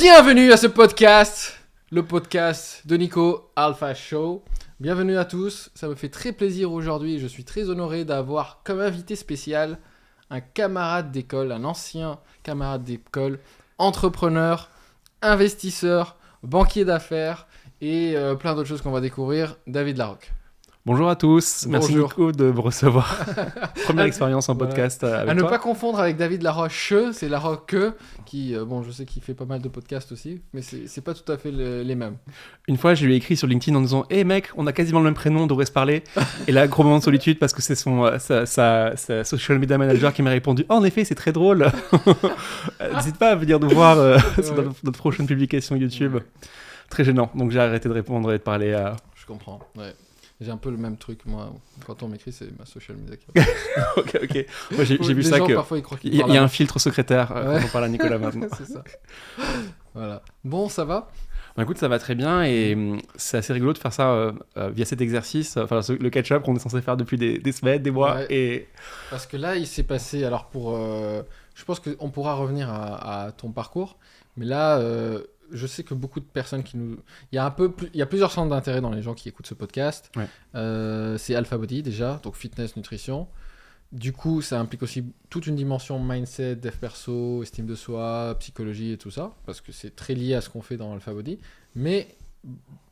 Bienvenue à ce podcast, le podcast de Nico Alpha Show. Bienvenue à tous, ça me fait très plaisir aujourd'hui, je suis très honoré d'avoir comme invité spécial un camarade d'école, un ancien camarade d'école, entrepreneur, investisseur, banquier d'affaires et plein d'autres choses qu'on va découvrir, David Larocque. Bonjour à tous, merci Bonjour. Nico de me recevoir. Première expérience en podcast avec À ne toi. pas confondre avec David Larocque, c'est Larocque qui, bon je sais qu'il fait pas mal de podcasts aussi, mais c'est pas tout à fait les mêmes. Une fois, je lui ai écrit sur LinkedIn en disant « Hey mec, on a quasiment le même prénom, on devrait se parler. » Et là, gros moment de solitude parce que c'est sa social media manager qui m'a répondu « En effet, c'est très drôle. » N'hésite pas à venir nous voir sur notre prochaine publication YouTube. Ouais. Très gênant, donc j'ai arrêté de répondre et de parler à... Je comprends, ouais. J'ai un peu le même truc, moi. Quand on m'écrit, c'est ma social media. Ok. Moi, j'ai vu Les ça gens, que... parfois, ils croient qu'ils Il y parlent a à un filtre secrétaire Ouais. quand on parle à Nicolas maintenant. c'est ça. Voilà. Bon, ça va? Bah, écoute, ça va très bien et c'est assez rigolo de faire ça via cet exercice, enfin le catch-up qu'on est censé faire depuis des semaines, des mois. Ouais. Et Parce que là, il s'est passé... Alors, je pense qu'on pourra revenir à ton parcours. Mais là, je sais que beaucoup de personnes qui nous... Il y a plusieurs centres d'intérêt dans les gens qui écoutent ce podcast. Ouais. C'est Alpha Body, déjà. Donc, fitness, nutrition. Du coup, ça implique aussi toute une dimension mindset, dev perso, estime de soi, psychologie et tout ça, parce que c'est très lié à ce qu'on fait dans Alpha Body. Mais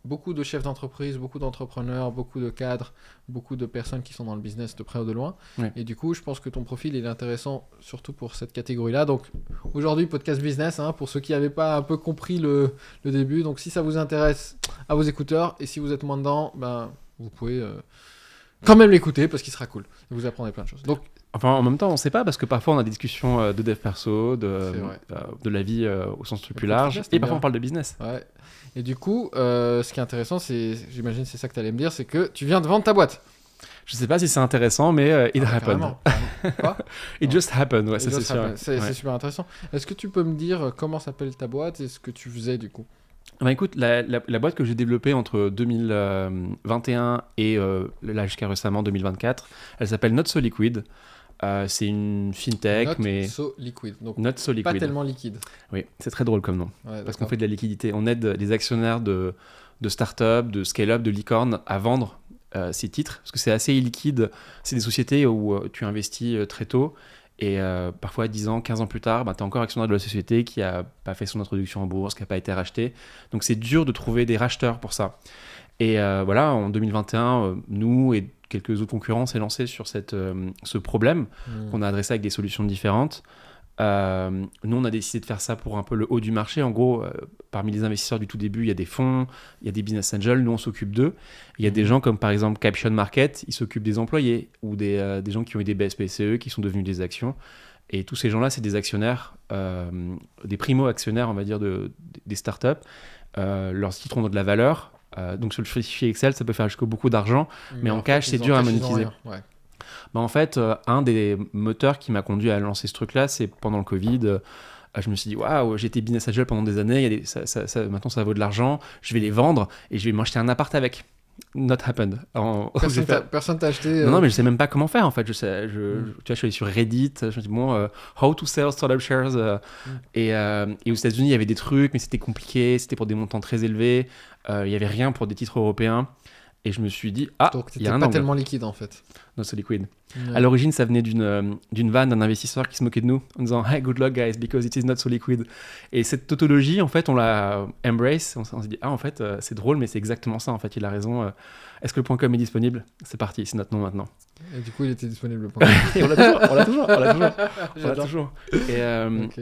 beaucoup de chefs d'entreprise, beaucoup d'entrepreneurs, beaucoup de cadres, beaucoup de personnes qui sont dans le business de près ou de loin. Ouais. Et du coup, je pense que ton profil il est intéressant, surtout pour cette catégorie-là. Donc aujourd'hui, podcast business, pour ceux qui n'avaient pas un peu compris le début. Donc si ça vous intéresse, à vos écouteurs, et si vous êtes moins dedans, ben, vous pouvez... quand même l'écouter parce qu'il sera cool. Vous apprendrez plein de choses. Donc, enfin, en même temps, on sait pas parce que parfois on a des discussions de dev perso, C'est vrai. de la vie au sens le plus Le large, podcast, et c'est parfois bien. on parle de business. ouais. Et du coup, ce qui est intéressant, j'imagine c'est ça que tu allais me dire, c'est que tu viens de vendre ta boîte. Je sais pas si c'est intéressant, mais it happened. Carrément. Quoi It just happened, ouais, ça c'est Just sûr. happened. C'est Ouais. super intéressant. Est-ce que tu peux me dire comment s'appelle ta boîte et ce que tu faisais du coup? Bah écoute, la boîte que j'ai développée entre 2021 et là jusqu'à récemment 2024, elle s'appelle Not So Liquid. C'est une fintech, Not mais so liquid. Donc Not So pas Liquid. tellement liquide. Oui, c'est très drôle comme nom. Ouais, Parce qu'on d'accord. fait de la liquidité. On aide les actionnaires de start-up, de scale-up, de licorne à vendre ces titres. Parce que c'est assez illiquide. C'est des sociétés où tu investis très tôt. Et parfois, 10 ans, 15 ans plus tard, tu es encore actionnaire de la société qui n'a pas fait son introduction en bourse, qui n'a pas été rachetée. Donc c'est dur de trouver des racheteurs pour ça. Et voilà, en 2021, nous et quelques autres concurrents, on s'est lancés sur ce problème qu'on a adressé avec des solutions différentes. Nous, on a décidé de faire ça pour un peu le haut du marché. En gros, parmi les investisseurs du tout début, il y a des fonds, il y a des business angels. Nous, on s'occupe d'eux. Il y a des gens comme par exemple Caption Market, ils s'occupent des employés ou des gens qui ont eu des BSPCE qui sont devenus des actions. Et tous ces gens-là, c'est des actionnaires, des primo-actionnaires, on va dire, des startups. Leurs titres ont de la valeur. Donc sur le fichier Excel, ça peut faire jusqu'à beaucoup d'argent. Mais en cash, c'est dur à monétiser. Ouais. Bah en fait, un des moteurs qui m'a conduit à lancer ce truc-là, c'est pendant le Covid. Je me suis dit, waouh, j'ai été business angel pendant des années, maintenant ça vaut de l'argent, je vais les vendre et je vais m'acheter un appart avec. Not happened. Personne t'a acheté. Non, mais je sais même pas comment faire en fait. Tu vois, je suis allé sur Reddit, je me suis dit, bon, how to sell startup shares. Et aux États-Unis, il y avait des trucs, mais c'était compliqué, c'était pour des montants très élevés, il y avait rien pour des titres européens. Et je me suis dit, Donc il y a t'étais un pas angle. tellement liquide en fait. Not So Liquid. Ouais. À l'origine, ça venait d'une vanne d'un investisseur qui se moquait de nous en disant Hey, good luck, guys, because it is not so liquid. Et cette tautologie, en fait, on l'a embrace. On s'est dit en fait, c'est drôle, mais c'est exactement ça. En fait, il a raison. Est-ce que le .com est disponible? C'est parti, c'est notre nom maintenant. Et du coup, il était disponible. Et on l'a toujours. Ok.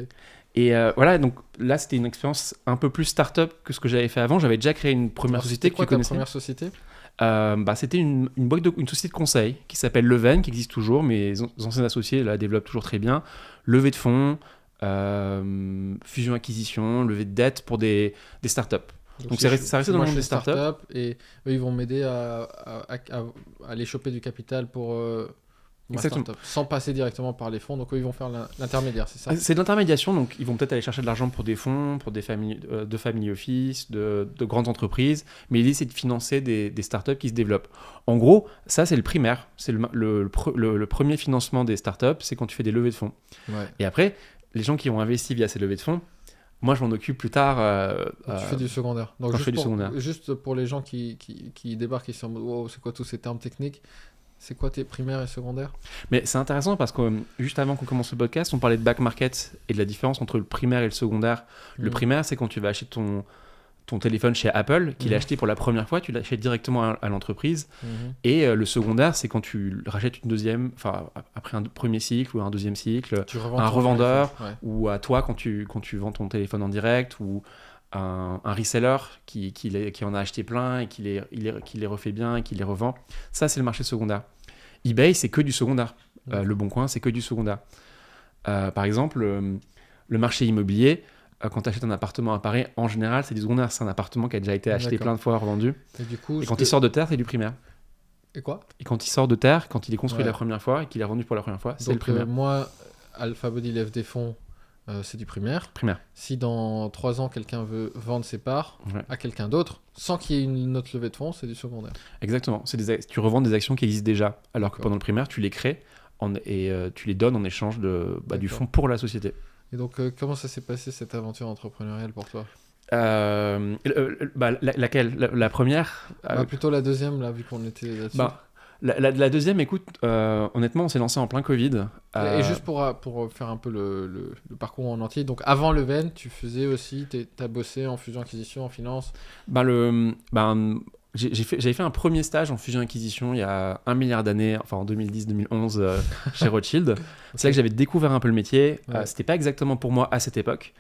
Et voilà, donc là, c'était une expérience un peu plus start-up que ce que j'avais fait avant. J'avais déjà créé une première Alors, société c'était que quoi tu ta connaissais. première société? C'était une société de conseil qui s'appelle Leven, qui existe toujours. Mes anciens associés la développent toujours très bien. Levée de fonds, fusion-acquisition, levée de dette pour des startups. Donc ça restait dans le monde des startups. Et eux, ils vont m'aider à aller choper du capital pour ma Exactement. startup, sans passer directement par les fonds. Donc eux, ils vont faire l'intermédiaire, c'est ça? C'est de l'intermédiation, donc ils vont peut-être aller chercher de l'argent pour des fonds, pour des family office, de grandes entreprises, mais l'idée c'est de financer des startups qui se développent. En gros, ça c'est le primaire, c'est le premier financement des startups, c'est quand tu fais des levées de fonds. Ouais. Et après, les gens qui ont investi via ces levées de fonds, Moi, je m'en occupe plus tard. Donc, tu fais du secondaire. Donc, quand je fais du secondaire. Juste pour les gens qui débarquent et qui sont en mode wow, c'est quoi tous ces termes techniques? C'est quoi tes primaires et secondaires? Mais c'est intéressant parce que juste avant qu'on commence le podcast, on parlait de back market et de la différence entre le primaire et le secondaire. Le primaire, c'est quand tu vas acheter ton téléphone chez Apple, qu'il a acheté pour la première fois, tu l'achètes directement à l'entreprise. Et le secondaire, c'est quand tu rachètes une deuxième, enfin après un premier cycle ou un deuxième cycle, un revendeur, ou à toi quand tu vends ton téléphone en direct, ou un reseller qui en a acheté plein et qui les refait bien et qui les revend. Ça, c'est le marché secondaire. eBay, c'est que du secondaire. Le Bon Coin, c'est que du secondaire. Par exemple, le marché immobilier, quand tu achètes un appartement à Paris, en général, c'est du secondaire. C'est un appartement qui a déjà été acheté plein de fois, revendu. Et quand il sort de terre, c'est du primaire. Et quoi? Et quand il sort de terre, quand il est construit la première fois et qu'il est revendu pour la première fois, c'est le primaire. Moi, Alpha Body lève des fonds, c'est du primaire. Si dans 3 ans, quelqu'un veut vendre ses parts à quelqu'un d'autre, sans qu'il y ait une autre levée de fonds, c'est du secondaire. Exactement. Tu revends des actions qui existent déjà, alors que pendant le primaire, tu les crées et tu les donnes en échange du fonds pour la société. Et donc, comment ça s'est passé cette aventure entrepreneuriale pour toi? Laquelle? La première? Plutôt la deuxième, là, vu qu'on était là-dessus. La deuxième, écoute, honnêtement, on s'est lancé en plein Covid. Et juste pour faire un peu le parcours en entier, donc avant Leven, tu faisais aussi, t'as bossé en fusion-acquisition, en finance? J'avais fait un premier stage en fusion-acquisition il y a 1 milliard d'années, enfin en 2010-2011 chez Rothschild. C'est là que j'avais découvert un peu le métier. C'était pas exactement pour moi à cette époque.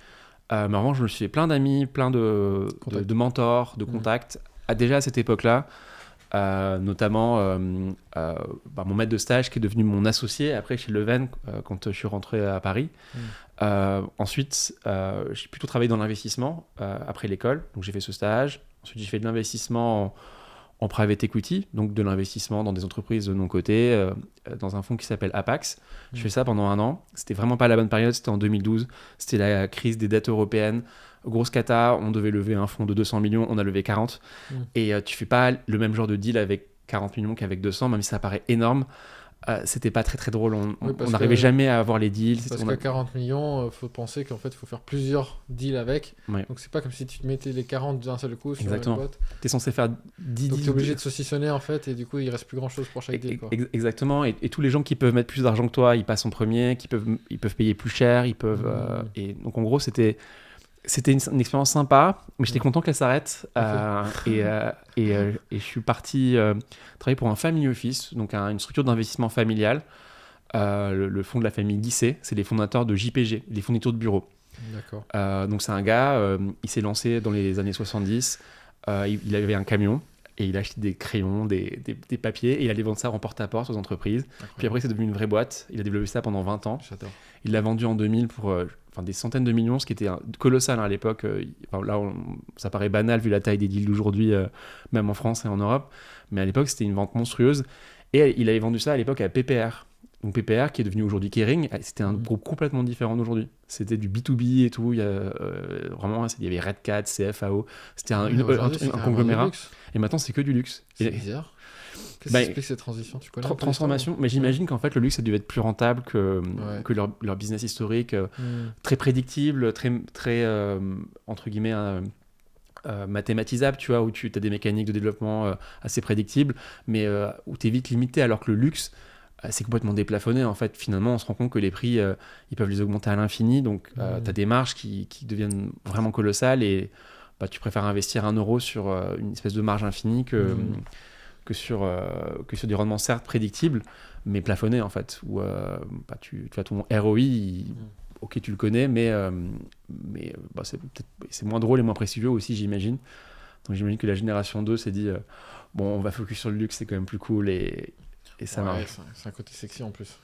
Mais vraiment, je me suis fait plein d'amis, plein de mentors, de contacts. Déjà à cette époque-là, notamment mon maître de stage qui est devenu mon associé après chez Leven quand je suis rentré à Paris. Ensuite, j'ai plutôt travaillé dans l'investissement après l'école. Donc j'ai fait ce stage. Ensuite, j'ai fait de l'investissement en private equity, donc de l'investissement dans des entreprises de non cotées, dans un fonds qui s'appelle Apax. Je fais ça pendant 1 an. C'était vraiment pas la bonne période, c'était en 2012. C'était la crise des dettes européennes. Grosse cata, on devait lever un fonds de 200 millions, on a levé 40. Et tu fais pas le même genre de deal avec 40 millions qu'avec 200, même si ça paraît énorme. C'était pas très très drôle, on n'arrivait jamais à avoir les deals. Parce qu'à 40 millions, faut penser qu'en fait il faut faire plusieurs deals avec. Donc c'est pas comme si tu te mettais les 40 d'un seul coup sur une boîte. T'es censé faire 10 donc deals. t'es obligé de saucissonner en fait, et du coup il reste plus grand chose pour chaque deal, quoi. Exactement, et tous les gens qui peuvent mettre plus d'argent que toi, ils passent en premier, ils peuvent payer plus cher, ils peuvent et donc en gros c'était une expérience sympa, mais j'étais content qu'elle s'arrête. Et je suis parti travailler pour un family office, donc une structure d'investissement familial. Le fonds de la famille Guisset, c'est les fondateurs de JPG, les fournitures de bureaux. D'accord. Donc c'est un gars, il s'est lancé dans les années 70, il avait un camion. Et il a acheté des crayons, des papiers, et il allait vendre ça en porte-à-porte aux entreprises. Puis après, c'est devenu une vraie boîte. Il a développé ça pendant 20 ans. J'adore. Il l'a vendu en 2000 pour des centaines de millions, ce qui était colossal à l'époque. Ça paraît banal vu la taille des deals d'aujourd'hui, même en France et en Europe. Mais à l'époque, c'était une vente monstrueuse. Et il avait vendu ça à l'époque à PPR. Donc PPR, qui est devenu aujourd'hui Kering, c'était un groupe complètement différent d'aujourd'hui. C'était du B2B et tout. Il y avait Red Cat, CFAO. C'était un conglomérat. Et maintenant, c'est que du luxe. C'est bizarre. Qu'est-ce qui explique cette transition? Tu connais transformation. Mais j'imagine qu'en fait, le luxe, ça devait être plus rentable que leur business historique, très prédictible, très entre guillemets, mathématisable, tu vois, où tu as des mécaniques de développement assez prédictibles, mais où tu es vite limité, alors que le luxe, c'est complètement déplafonné. En fait, finalement, on se rend compte que les prix, ils peuvent les augmenter à l'infini. Donc, tu as des marges qui deviennent vraiment colossales et tu préfères investir 1 euro sur une espèce de marge infinie que sur des rendements certes prédictibles, mais plafonnés en fait. Où tu as ton ROI, ok, tu le connais, mais c'est moins drôle et moins prestigieux aussi, j'imagine. Donc, j'imagine que la génération 2 s'est dit on va focus sur le luxe, c'est quand même plus cool et ça marche. C'est un côté sexy en plus.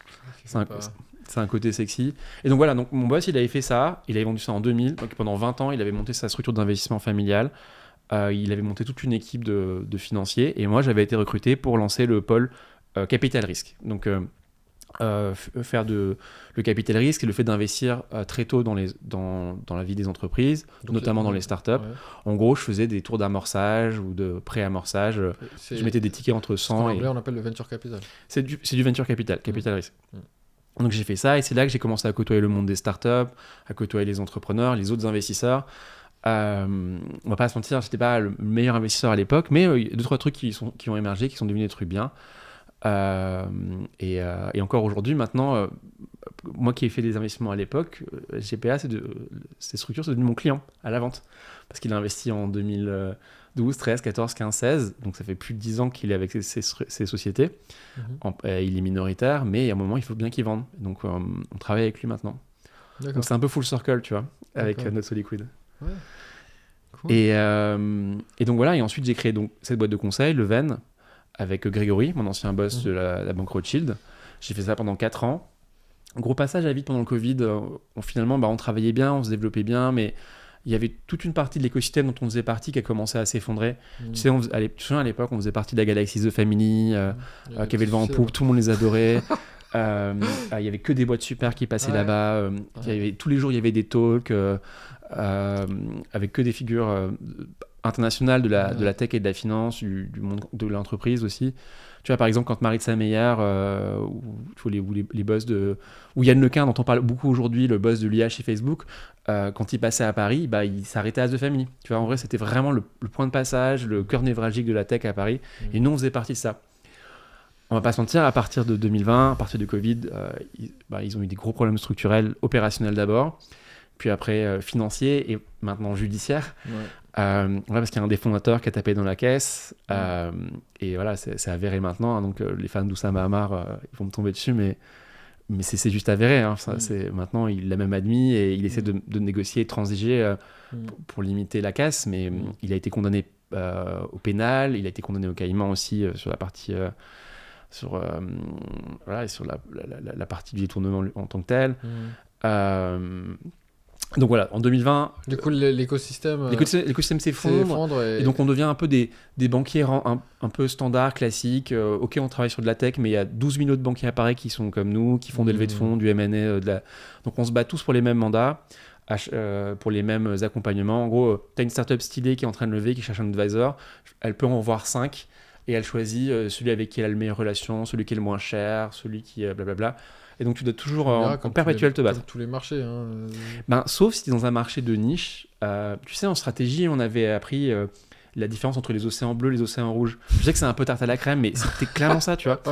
C'est un côté sexy. Et donc voilà, donc mon boss, il avait fait ça, il avait vendu ça en 2000. Donc pendant 20 ans, il avait monté sa structure d'investissement familial. Il avait monté toute une équipe de financiers. Et moi, j'avais été recruté pour lancer le pôle capital risque. Donc faire le capital risque et le fait d'investir très tôt dans la vie des entreprises, donc, notamment dans les startups. En gros, je faisais des tours d'amorçage ou de pré-amorçage. Je mettais des tickets entre 100 en anglais, on appelle le venture capital. C'est du venture capital, capital risque. Donc j'ai fait ça et c'est là que j'ai commencé à côtoyer le monde des startups, à côtoyer les entrepreneurs, les autres investisseurs. On va pas se mentir, j'étais pas le meilleur investisseur à l'époque, mais il y a 2-3 trucs qui ont émergé, qui sont devenus des trucs bien. Et encore aujourd'hui, maintenant, moi qui ai fait des investissements à l'époque, GPA, ces structures, c'est devenu mon client à la vente. Parce qu'il a investi en 2012, 13, 14, 15, 16. Donc ça fait plus de 10 ans qu'il est avec ces sociétés. Il est minoritaire, mais il y a un moment, il faut bien qu'il vende. Donc on travaille avec lui maintenant. D'accord. Donc c'est un peu full circle, tu vois, avec D'accord. notre Liquid. Ouais. Cool. Et donc voilà, et ensuite j'ai créé donc cette boîte de conseil, le Ven, avec Grégory, mon ancien boss de la banque Rothschild. J'ai fait ça pendant 4 ans. Gros passage à vide pendant le Covid. Finalement, on travaillait bien, on se développait bien, mais il y avait toute une partie de l'écosystème dont on faisait partie qui a commencé à s'effondrer. Tu sais, tu te souviens, à l'époque, on faisait partie de la Galaxy The Family, qui avait le vent en poupe, tout le monde les adorait. Il y avait que des boîtes super qui passaient là-bas. Tous les jours, il y avait des talks avec que des figures internationales de la tech et de la finance, du monde de l'entreprise aussi. Tu vois, par exemple, quand Maritza Meyer ou les boss ou Yann Lequin, dont on parle beaucoup aujourd'hui, le boss de l'IA chez Facebook, quand il passait à Paris, il s'arrêtait à The Family. Tu vois, en vrai, c'était vraiment le point de passage, le cœur névralgique de la tech à Paris. Et nous, on faisait partie de ça. On va pas se mentir, à partir de 2020, à partir du Covid, ils ont eu des gros problèmes structurels, opérationnels d'abord, puis après financiers et maintenant judiciaires. Parce qu'il y a un des fondateurs qui a tapé dans la caisse. Et voilà, c'est avéré maintenant. Hein, donc les fans d'Oussama Hamar, ils vont me tomber dessus, mais c'est juste avéré. Hein, maintenant, il l'a même admis et il essaie de négocier et de transiger pour limiter la casse. Mais il a été condamné au pénal, il a été condamné au Caïman aussi sur la partie... sur la partie du détournement en tant que tel. Donc voilà, en 2020... Du coup, l'écosystème s'effondre. Et donc on devient un peu des banquiers un peu standards, classiques. Ok, on travaille sur de la tech, mais il y a 12 000 autres banquiers à Paris qui sont comme nous, qui font des levées de fonds, du M&A. Donc on se bat tous pour les mêmes mandats, pour les mêmes accompagnements. En gros, tu as une startup stylée qui est en train de lever, qui cherche un advisor. Elle peut en voir 5. Et elle choisit celui avec qui elle a la meilleure relation, celui qui est le moins cher, celui qui est blablabla. Et donc tu dois toujours en perpétuel te battre. Comme tous les marchés. Sauf si tu es dans un marché de niche. Tu sais, en stratégie, on avait appris la différence entre les océans bleus et les océans rouges. Je sais que c'est un peu tarte à la crème, mais c'était clairement ça, tu vois.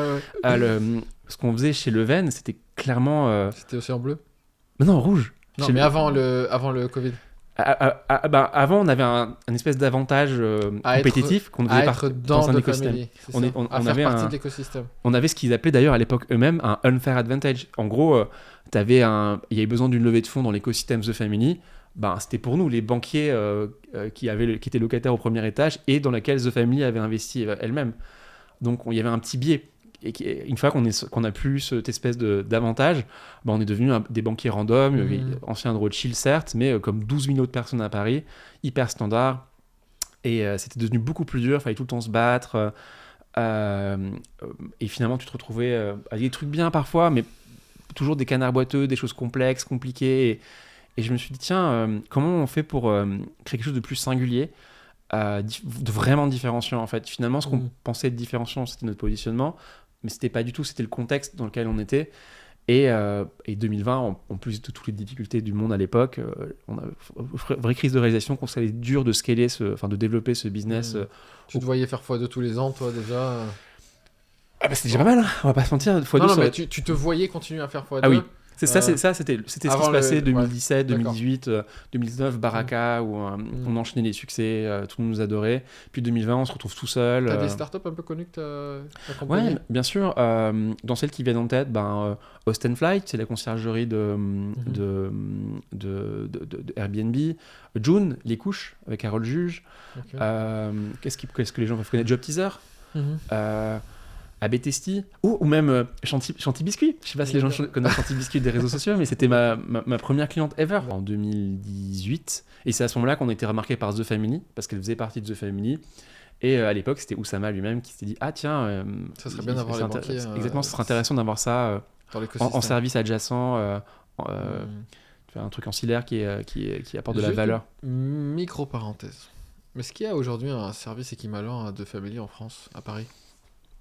Ce qu'on faisait chez Leven, c'était clairement... C'était océan bleu ? Non, rouge. Non, mais avant le Covid. Avant, on avait un espèce d'avantage compétitif qu'on devait dans un écosystème. On avait partie de l'écosystème. On avait ce qu'ils appelaient d'ailleurs à l'époque eux-mêmes un unfair advantage. En gros, il y avait besoin d'une levée de fonds dans l'écosystème The Family. C'était pour nous, les banquiers qui étaient locataires au premier étage et dans laquelle The Family avait investi elle-même. Donc il y avait un petit biais. Et une fois qu'on a plus cette espèce d'avantage, on est devenu des banquiers random, anciens de Rothschild certes, mais comme 12 000 autres personnes à Paris, hyper standard. Et c'était devenu beaucoup plus dur, il fallait tout le temps se battre. Et finalement, tu te retrouvais avec des trucs bien parfois, mais toujours des canards boiteux, des choses complexes, compliquées. Et je me suis dit, tiens, comment on fait pour créer quelque chose de plus singulier, de vraiment différenciant en fait. Finalement, ce qu'on pensait être différenciant, c'était notre positionnement. Mais c'était pas du tout, c'était le contexte dans lequel on était. Et 2020, en plus de toutes les difficultés du monde à l'époque, on a une vraie crise de réalisation qu'on savait dur de scaler, de développer ce business. Tu te voyais faire x2 tous les ans, toi, déjà c'était déjà pas mal, hein, on va pas se mentir. Non, mais tu te voyais continuer à faire x2. Ah oui. C'était ce qui se passait 2017, 2018, 2019, Baraka, où on enchaînait les succès, tout le monde nous adorait. Puis 2020, on se retrouve tout seul. T'as des startups un peu connues que t'as accompagnées ? Ouais, bien sûr. Dans celles qui viennent en tête, Austin Flight, c'est la conciergerie de Airbnb. June, les couches, avec Harold Juge. Qu'est-ce que les gens peuvent connaître ? Job Teaser. AB Testy ou même Chanty Biscuit. Je sais pas si les gens connaissent Chanty Biscuit des réseaux sociaux, mais c'était ma première cliente ever en 2018. Et c'est à ce moment-là qu'on a été remarqué par The Family, parce qu'elle faisait partie de The Family. Et à l'époque, c'était Oussama lui-même qui s'était dit ah tiens, ça serait bien d'avoir les banquiers. Exactement, ça serait intéressant d'avoir ça en service adjacent, un truc ancillaire qui apporte de la valeur. Micro parenthèse. Mais est-ce qu'il y a aujourd'hui un service équivalent à The Family en France, à Paris ?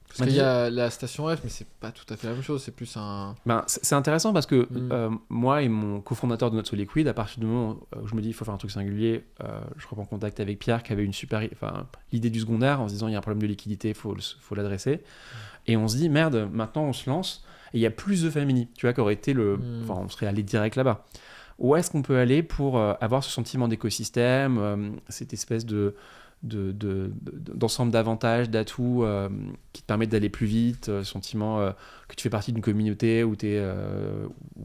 Parce qu'il y a la station F, mais c'est pas tout à fait la même chose. C'est plus un. C'est intéressant parce que moi et mon cofondateur de Not So Liquid, à partir du moment où je me dis il faut faire un truc singulier, je reprends contact avec Pierre qui avait une l'idée du secondaire en se disant il y a un problème de liquidité, faut l'adresser. Et on se dit merde, maintenant on se lance et il y a plus de family, tu vois, qui aurait été on serait allé direct là-bas. Où est-ce qu'on peut aller pour avoir ce sentiment d'écosystème, cette espèce d'ensemble d'avantages, d'atouts qui te permettent d'aller plus vite, sentiment que tu fais partie d'une communauté où il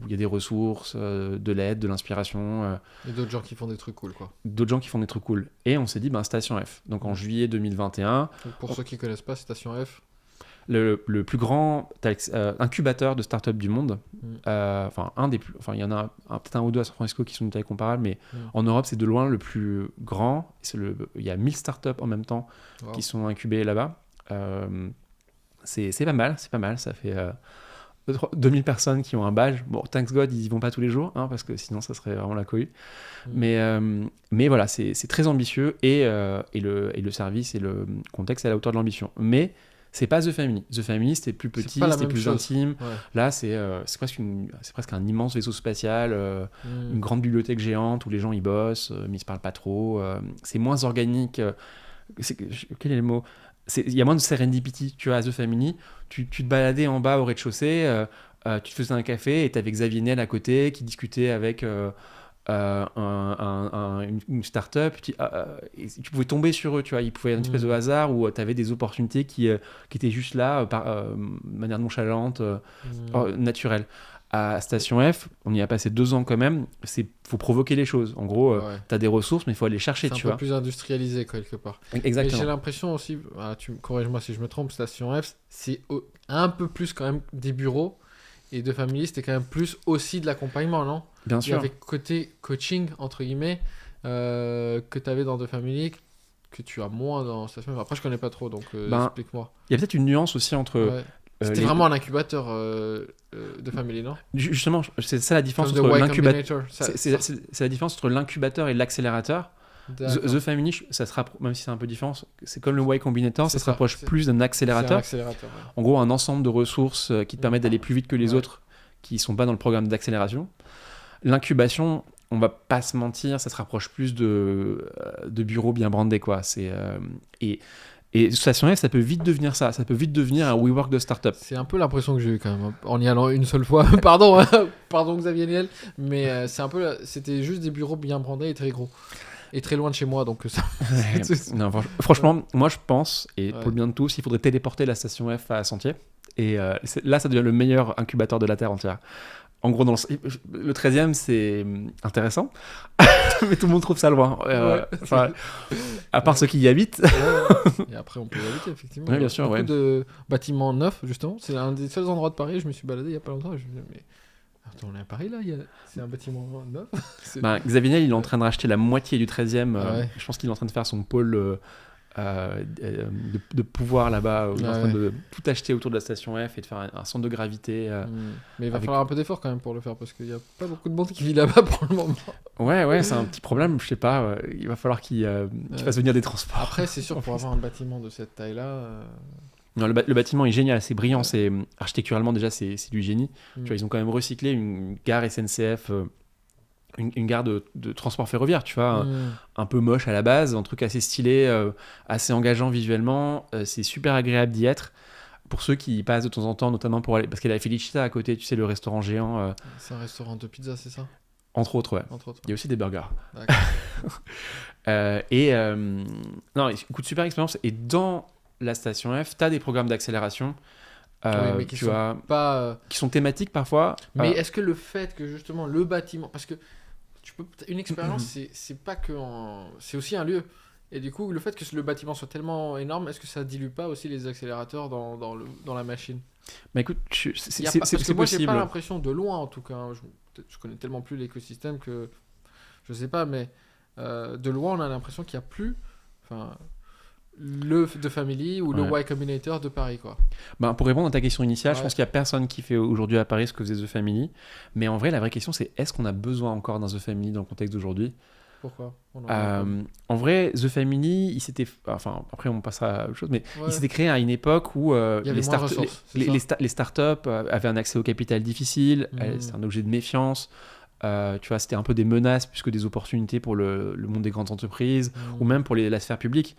y a des ressources, de l'aide, de l'inspiration. Et d'autres gens qui font des trucs cool, quoi. D'autres gens qui font des trucs cool. Et on s'est dit, Station F. Donc en juillet 2021. Donc pour ceux qui ne connaissent pas, Station F. Le plus grand incubateur de start-up du monde. Un des plus. Il y en a peut-être un ou deux à San Francisco qui sont de taille comparable, mais en Europe, c'est de loin le plus grand. Il y a 1000 start-up en même temps qui sont incubées là-bas. C'est pas mal, ça fait 2000 personnes qui ont un badge. Bon, thanks God, ils y vont pas tous les jours, parce que sinon, ça serait vraiment la cohue. Mais voilà, c'est très ambitieux et le service et le contexte est à la hauteur de l'ambition. Mais c'est pas The Family. The Family, c'était plus petit, c'était plus intime. Ouais. Là, c'est presque un immense vaisseau spatial, une grande bibliothèque géante où les gens y bossent, mais ils se parlent pas trop. C'est moins organique. Quel est le mot ? Il y a moins de serendipity. Tu vois, à The Family, tu te baladais en bas au rez-de-chaussée, tu te faisais un café et tu avais Xavier Niel à côté qui discutait avec une start-up, et tu pouvais tomber sur eux, tu vois, il pouvait y avoir une espèce de hasard où tu avais des opportunités qui étaient juste là de manière nonchalante, naturelle. À Station F, on y a passé 2 ans quand même, faut provoquer les choses. En gros, tu as des ressources, mais il faut aller chercher, tu vois. C'est un peu plus industrialisé quelque part. Exactement. Mais j'ai l'impression aussi, corrige-moi si je me trompe, Station F, c'est un peu plus quand même des bureaux, et de Family, c'était quand même plus aussi de l'accompagnement, non ? Bien sûr. Il y avait côté coaching, entre guillemets, que tu avais dans The Family, que tu as moins dans Station F. Après, je connais pas trop, donc explique-moi. Il y a peut-être une nuance aussi entre... C'était vraiment un incubateur de Family, non ? Justement, c'est ça la différence entre l'incubateur. C'est la différence entre l'incubateur et l'accélérateur. The Family, ça sera, même si c'est un peu différent, c'est comme le Y Combinator, ça se rapproche plus d'un accélérateur. En gros, un ensemble de ressources qui te permettent d'aller plus vite que les autres qui ne sont pas dans le programme d'accélération. L'incubation, on va pas se mentir, ça se rapproche plus de bureaux bien brandés, quoi. Et Station F, ça peut vite devenir ça. Ça peut vite devenir un WeWork de start-up. C'est un peu l'impression que j'ai eu quand même, en y allant une seule fois. Pardon Xavier Niel, mais c'était juste des bureaux bien brandés et très gros. Et très loin de chez moi, donc ça... Non, franchement, moi je pense, et pour le bien de tous, il faudrait téléporter la Station F à Sentier. Et là, ça devient le meilleur incubateur de la Terre entière. En gros, le 13e, c'est intéressant, mais tout le monde trouve ça loin. À part ceux qui y habitent. Et après, on peut y habiter, effectivement. Oui, bien sûr. Beaucoup de bâtiments neufs, justement. C'est un des seuls endroits de Paris. Je me suis baladé il n'y a pas longtemps. Je me disais, mais attends, on est à Paris, là, c'est un bâtiment neuf. Xavier Niel, il est en train de racheter la moitié du 13e. Je pense qu'il est en train de faire son pôle... de pouvoir là-bas, en train de tout acheter autour de la Station F et de faire un centre de gravité. Mais il va falloir un peu d'effort quand même pour le faire parce qu'il n'y a pas beaucoup de monde qui vit là-bas pour le moment. Ouais, c'est un petit problème, je sais pas. Il va falloir qu'il fasse venir des transports. Après, c'est sûr, pour avoir un bâtiment de cette taille-là. Non, le bâtiment est génial, c'est brillant, c'est architecturalement déjà c'est du génie. Tu vois, ils ont quand même recyclé une gare SNCF. Une gare de transport ferroviaire, tu vois, un peu moche à la base, un truc assez stylé, assez engageant visuellement, c'est super agréable d'y être. Pour ceux qui y passent de temps en temps, notamment pour aller... Parce qu'il y a la Felicita à côté, tu sais, le restaurant géant. C'est un restaurant de pizza, c'est ça ? Entre autres, ouais. Il y a aussi des burgers. Non, écoute, super expérience. Et dans la Station F, tu as des programmes d'accélération. Mais qui sont thématiques parfois. Mais est-ce que le fait que justement le bâtiment... Parce que une expérience, c'est pas que c'est aussi un lieu. Et du coup, le fait que le bâtiment soit tellement énorme, est-ce que ça dilue pas aussi les accélérateurs dans la machine ? Bah écoute, parce que moi, j'ai pas l'impression, de loin en tout cas, je connais tellement plus l'écosystème que je sais pas, mais de loin, on a l'impression qu'il y a plus le The Family ou le Y Combinator de Paris, quoi. Pour répondre à ta question initiale, je pense qu'il n'y a personne qui fait aujourd'hui à Paris ce que faisait The Family. Mais en vrai, la vraie question, c'est est-ce qu'on a besoin encore d'un The Family dans le contexte d'aujourd'hui ? Pourquoi? On en a En vrai, The Family, il s'était... Enfin, après, on passera à autre chose, mais Ouais. il s'était créé à une époque où Il y avait moins de ressources, c'est ça les startups avaient un accès au capital difficile, Mhm. c'est un objet de méfiance. Tu vois, c'était un peu des menaces plus que des opportunités pour le monde des grandes entreprises ou même pour la sphère publique.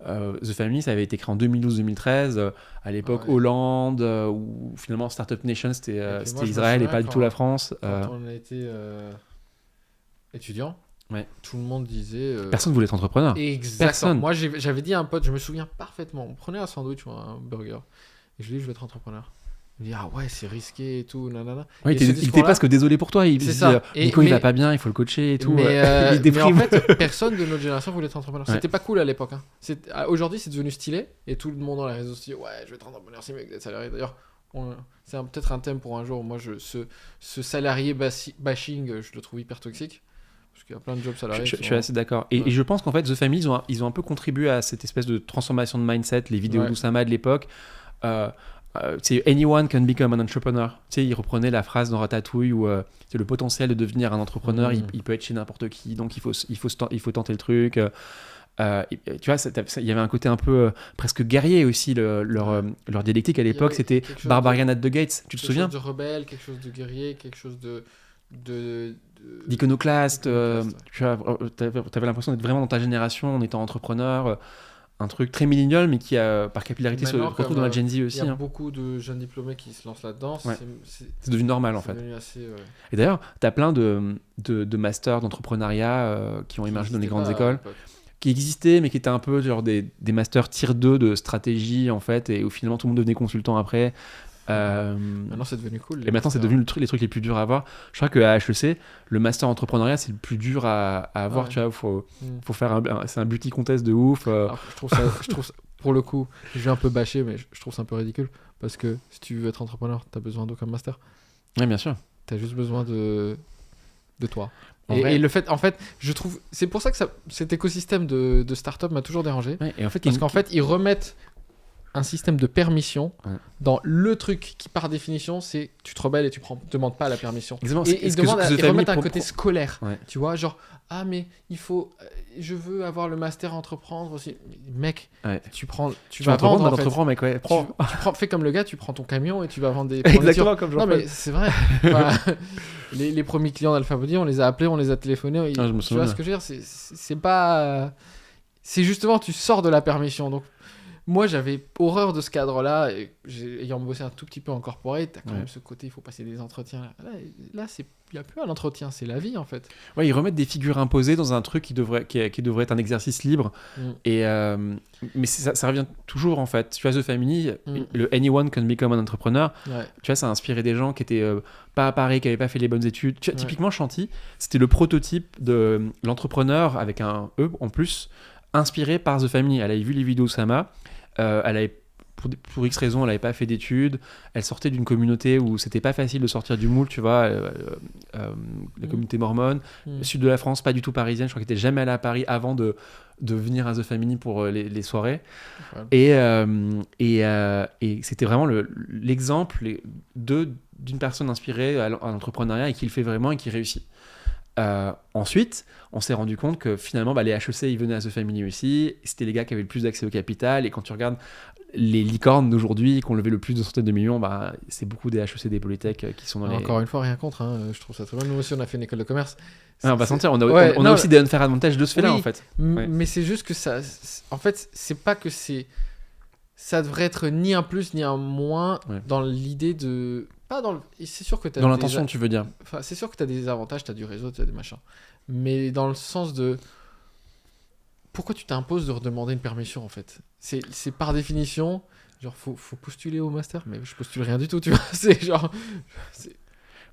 The Family, ça avait été créé en 2012-2013, à l'époque Ouais. Hollande, où finalement Startup Nation c'était Et puis moi, je me Israël et souviens pas du tout la France. Quand on a été étudiant, Ouais. tout le monde disait. Personne ne voulait être entrepreneur. Exactement. Personne. Moi, j'avais dit à un pote, je me souviens parfaitement. On prenait un sandwich ou un burger. Et je lui ai dit, je vais être entrepreneur. Il me dit, ah ouais, c'est risqué et tout, nanana. Ouais, Et il ce était discours-là- presque désolé pour toi. Il C'est se ça. dit, Nico, il va pas bien, il faut le coacher et tout. Mais, il mais en déprime. fait, personne de notre génération voulait être entrepreneur. Ouais. C'était pas cool à l'époque. Hein. Aujourd'hui, c'est devenu stylé. Et tout le monde dans les réseaux se dit, ouais, je vais être entrepreneur, c'est mieux que d'être salarié. D'ailleurs, c'est peut-être un thème pour un jour. Moi, ce salarié bashing, je le trouve hyper toxique. Parce qu'il y a plein de jobs salariés. Je suis assez d'accord. Et, Ouais. et je pense qu'en fait, The Family, ils ont un peu contribué à cette espèce de transformation de mindset, les vidéos Ouais. d'Oussama de l'époque. C'est anyone can become an entrepreneur. Tu sais, il reprenait la phrase dans Ratatouille où c'est le potentiel de devenir un entrepreneur, il peut être chez n'importe qui, donc il faut tenter le truc. Tu vois, il y avait un côté un peu presque guerrier aussi, leur dialectique à l'époque, avait c'était quelque chose Barbarian at the Gates, tu te quelque souviens? chose de rebelle, quelque chose de guerrier, quelque chose D'iconoclaste, Iconoclaste, tu vois, t'avais l'impression d'être vraiment dans ta génération en étant entrepreneur, un truc très millénial mais qui par capillarité se Maintenant, retrouve comme, dans la Gen Z Il aussi. y a hein. beaucoup de jeunes diplômés qui se lancent là-dedans. Ouais. C'est C'est devenu normal en c'est fait. devenu assez. Et d'ailleurs, t'as plein de masters d'entrepreneuriat qui ont émergé dans les grandes écoles, qui existaient mais qui étaient un peu genre des masters tier 2 de stratégie en fait, et où finalement tout le monde devenait consultant après. Maintenant, c'est devenu cool. Et maintenant, c'est devenu les trucs les plus durs à avoir. Je crois qu'à HEC, le master entrepreneuriat, c'est le plus dur à avoir. Ouais. Tu vois, faut Mm. faire c'est un beauty contest de ouf. Alors, je trouve ça, pour le coup, je vais un peu bâcher, mais je trouve ça un peu ridicule. Parce que si tu veux être entrepreneur, t'as besoin d'aucun master. Ouais, bien sûr. T'as juste besoin de toi. En Et, vrai- et le fait, en fait, je trouve. C'est pour ça que cet écosystème de start-up m'a toujours dérangé. Ouais, et en fait, Parce qu'en fait, ils remettent un système de permission Ouais. dans le truc qui, par définition, c'est tu te rebelles et tu demandes pas la permission. Exactement, Et ils ce que The ils Family remettent un pro- côté scolaire. Ouais. Tu vois, genre, ah, mais il faut. Je veux avoir le master entreprendre aussi. Mec, Ouais. tu Tu vas vas entreprendre, vendre. En fait. entreprends, mec, ouais. Prends. Fais comme le gars, tu prends ton camion et tu vas vendre des. Exactement comme Non, mais c'est vrai. Enfin, les premiers clients d'Alpha Body, on les a appelés, on les a téléphonés. Ah, je me tu vois souviens. ce que je veux dire c'est pas. C'est justement, tu sors de la permission. Donc, moi, j'avais horreur de ce cadre-là. Et ayant bossé un tout petit peu en corporate, t'as quand Ouais. même ce côté, il faut passer des entretiens. Là il n'y a plus un entretien, c'est la vie en fait. Ouais, ils remettent des figures imposées dans un truc qui devrait être un exercice libre. Mm. Et mais ça revient toujours en fait. Tu vois, The Family, Mm. le anyone can become an entrepreneur. Ouais. Tu vois, ça a inspiré des gens qui étaient pas à Paris, qui n'avaient pas fait les bonnes études. Tu vois, Ouais. typiquement, Chanty, c'était le prototype de l'entrepreneur avec un E en plus, inspiré par The Family. Elle avait vu les vidéos de Sama. Elle avait, pour X raisons, elle n'avait pas fait d'études. Elle sortait d'une communauté où c'était pas facile de sortir du moule, tu vois. La communauté mormone. Mm. Sud de la France, pas du tout parisienne. Je crois qu'elle n'était jamais allée à Paris avant de venir à The Family pour les soirées. Ouais. Et c'était vraiment l'exemple d'une personne inspirée à l'entrepreneuriat et qui le fait vraiment et qui réussit. Ensuite, on s'est rendu compte que finalement, les HEC, ils venaient à The Family aussi. C'était les gars qui avaient le plus d'accès au capital. Et quand tu regardes les licornes d'aujourd'hui, qui ont levé le plus de centaines de millions, c'est beaucoup des HEC, des Polytech qui sont dans les... Encore une fois, rien contre. Hein. Je trouve ça très bien. Nous aussi, on a fait une école de commerce. Ah, on va sentir, on a, Ouais, on a non, aussi des unfair advantages de ce fait-là, oui. en fait. Ouais. Mais c'est juste que ça. En fait, c'est pas que c'est. Ça devrait être ni un plus ni un moins Ouais. dans l'idée de. Pas dans le. et c'est sûr que t'as Dans des l'intention, tu veux dire. Enfin, c'est sûr que tu as des avantages, tu as du réseau, tu as des machins. Mais dans le sens de. Pourquoi tu t'imposes de redemander une permission en fait c'est par définition. Genre, faut postuler au master, mais je postule rien du tout, tu vois. C'est genre.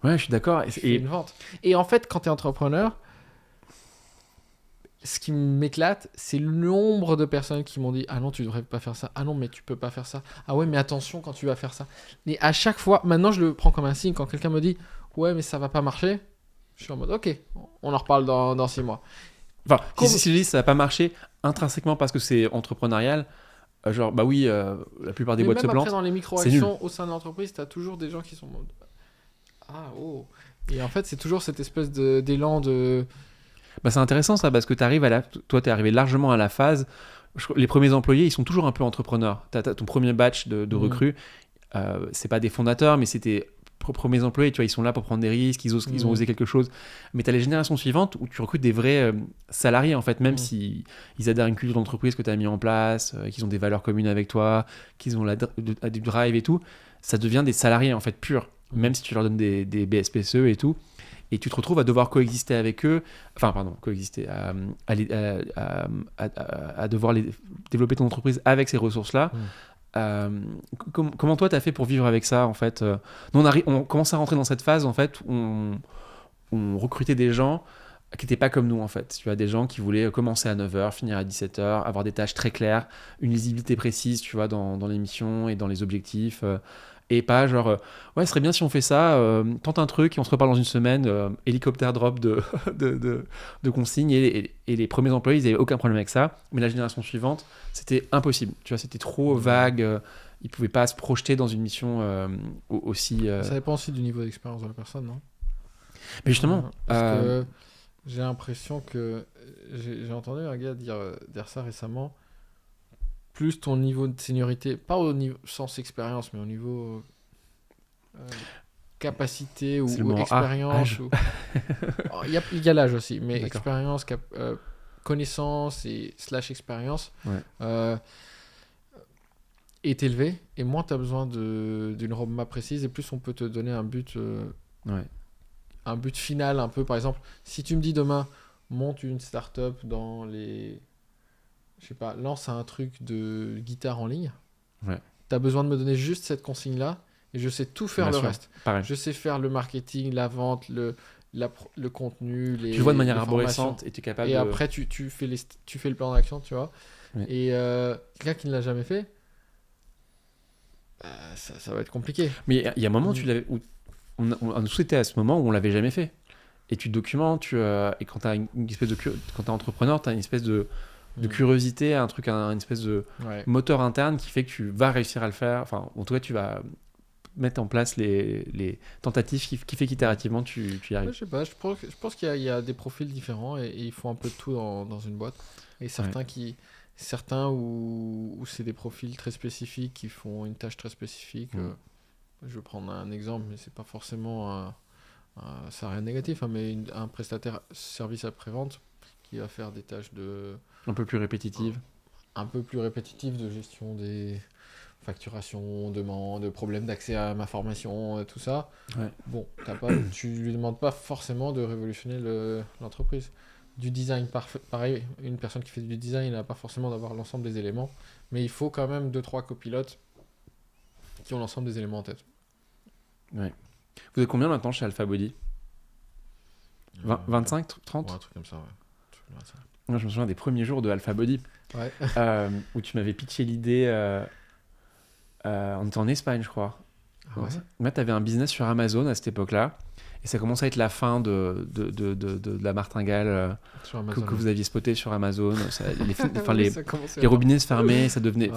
Ouais, je suis d'accord. Je fais une vente. Et en fait, quand tu es entrepreneur, ce qui m'éclate, c'est le nombre de personnes qui m'ont dit ah non, tu devrais pas faire ça. Ah non, mais tu peux pas faire ça. Ah ouais, mais attention quand tu vas faire ça. Et à chaque fois, maintenant je le prends comme un signe. Quand quelqu'un me dit ouais, mais ça va pas marcher, je suis en mode ok, on en reparle dans 6 mois. Enfin, si je dis ça va pas marcher intrinsèquement parce que c'est entrepreneurial, genre, bah oui, la plupart des Mais boîtes même se plantent. après, dans les c'est micro-actions au sein de l'entreprise, tu as toujours des gens qui sont en mode ah oh. Et en fait, c'est toujours cette espèce d'élan de. Bah, c'est intéressant ça parce que toi, tu es arrivé largement à la phase. Les premiers employés, ils sont toujours un peu entrepreneurs. T'as ton premier batch de recrues, c'est pas des fondateurs, mais c'était premiers employés, tu vois, ils sont là pour prendre des risques, ils ont osé quelque chose. Mais tu as les générations suivantes où tu recrutes des vrais salariés, en fait, même si ils adhèrent à une culture d'entreprise que tu as mis en place, qu'ils ont des valeurs communes avec toi, qu'ils ont du drive et tout, ça devient des salariés, en fait, purs, même si tu leur donnes des BSPCE et tout. Et tu te retrouves à devoir coexister avec eux, à devoir développer ton entreprise avec ces ressources-là. Comment toi t'as fait pour vivre avec ça en fait Nous on commence à rentrer dans cette phase en fait où on recrutait des gens qui n'étaient pas comme nous en fait. Tu vois, des gens qui voulaient commencer à 9h, finir à 17h, avoir des tâches très claires, une lisibilité précise, tu vois, dans les missions et dans les objectifs. Et pas genre, ouais, ce serait bien si on fait ça, tente un truc et on se reparle dans une semaine, hélicoptère drop de consignes. Et les premiers employés, ils n'avaient aucun problème avec ça. Mais la génération suivante, c'était impossible. Tu vois, c'était trop vague. Ils ne pouvaient pas se projeter dans une mission aussi. Ça dépend aussi du niveau d'expérience de la personne, non ? Mais justement. Parce que j'ai l'impression que. J'ai entendu un gars dire ça récemment. Plus ton niveau de seniorité, pas au niveau sens expérience, mais au niveau capacité ou expérience. Il y a l'âge aussi, mais d'accord. Expérience, connaissance et / expérience est élevé, et moins tu as besoin d'une roadmap précise, et plus on peut te donner un but, un but final un peu. Par exemple, si tu me dis demain, monte une startup dans les... Je sais pas, lance un truc de guitare en ligne. T'as besoin de me donner juste cette consigne-là et je sais tout faire. Bien le sûr. Reste. Pareil. Je sais faire le marketing, la vente, le contenu, tu le vois de manière arborescente et tu es capable et après, tu fais le plan d'action, tu vois. Et quelqu'un qui ne l'a jamais fait, ça va être compliqué. Mais il y a un moment où on souhaitait à ce moment où on l'avait jamais fait. Et tu documentes, et quand tu as une espèce de... Quand tu es entrepreneur, tu as une espèce de curiosité, une espèce de moteur interne qui fait que tu vas réussir à le faire. Enfin, en tout cas, tu vas mettre en place les tentatives qui fait qu'itérativement, tu y arrives. Je sais pas, je pense qu'il y a des profils différents et il faut un peu de tout dans une boîte. Et certains où c'est des profils très spécifiques qui font une tâche très spécifique. Je vais prendre un exemple, mais c'est pas forcément ça n'a rien de négatif, mais un prestataire service après-vente qui va faire des tâches un peu plus répétitives. Un peu plus répétitives de gestion des facturations, demandes, problèmes d'accès à ma formation, tout ça. Bon, tu lui demandes pas forcément de révolutionner l'entreprise. Du design, pareil, une personne qui fait du design n'a pas forcément d'avoir l'ensemble des éléments, mais il faut quand même 2-3 copilotes qui ont l'ensemble des éléments en tête. Vous êtes combien maintenant chez AlphaBody 25, 30 un truc comme ça, Moi, je me souviens des premiers jours de AlphaBody où tu m'avais pitché l'idée. On était en Espagne, je crois. Moi, tu avais un business sur Amazon à cette époque-là. Et ça commençait à être la fin de la martingale que vous aviez spoté sur Amazon. Les robinets se fermaient, ça devenait...